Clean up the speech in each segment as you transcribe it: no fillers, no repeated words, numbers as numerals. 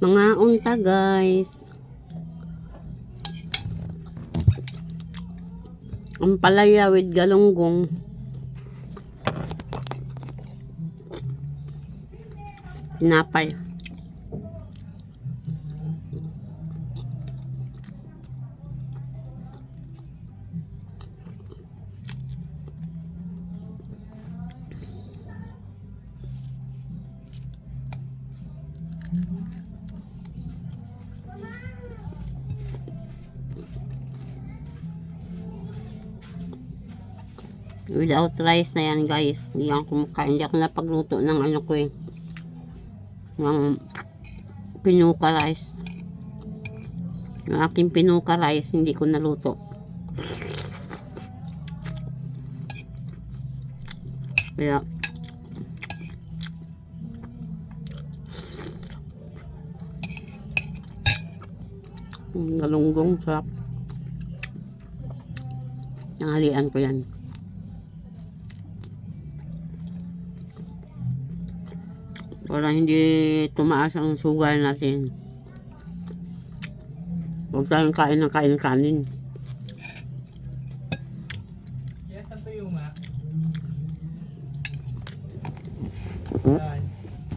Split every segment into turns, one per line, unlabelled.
Mga unta guys. Ang palaya with galunggong. Tinapay. Without rice na yan guys. Hindi ako kumakain. Hindi ako napagluto ng ano ko eh. Ng pinuka rice. Yung aking pinuka rice hindi ko naluto. Kaya galunggong sarap. Nanghalian ko yan. Para hindi tumaas ang sugar natin. Huwag tayong kain ng kanin.
Yes, ang tuyo nga.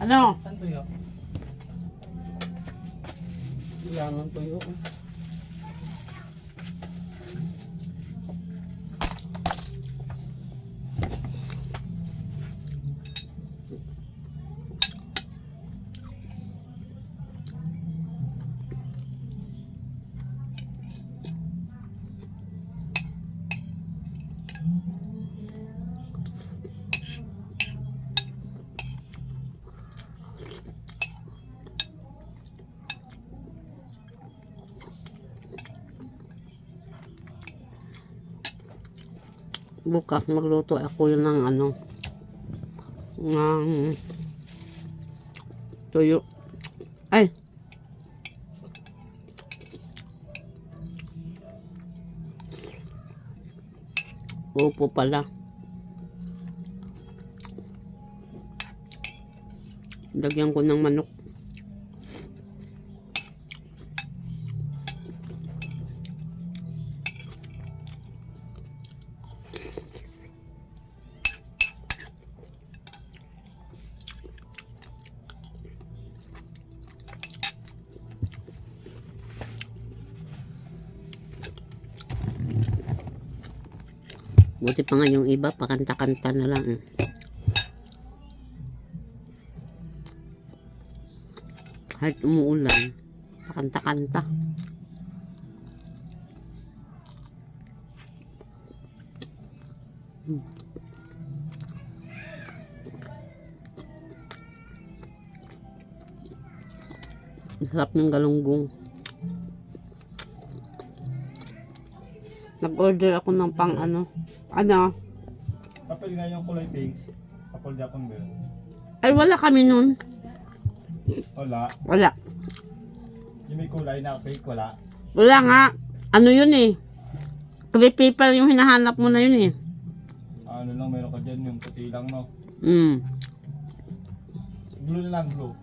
Ano?
Saan tuyo?
Wala nang tuyo. Bukas magluto ako yun ng ano ng tuyo. Ay, upo pala. Lagyan ko ng manok. Buti pa nga yung iba, pakanta-kanta na lang. Kahit umuulan, pakanta-kanta. Sarap ng galunggong. Nag-order ako ng pang ano.
Papel nga yung kulay pink. Papel Japon ba yun?
Ay, wala kami nun.
Wala.
Wala.
Yung may kulay na pink, wala.
Wala nga. Ano yun eh. Crepe paper yung hinahanap mo na yun eh.
Ano lang, meron ka dyan, yung puti lang, no? Blue na lang, blue.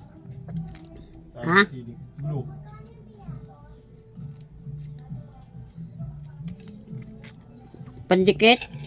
Ha?
Blue.
Pandikit.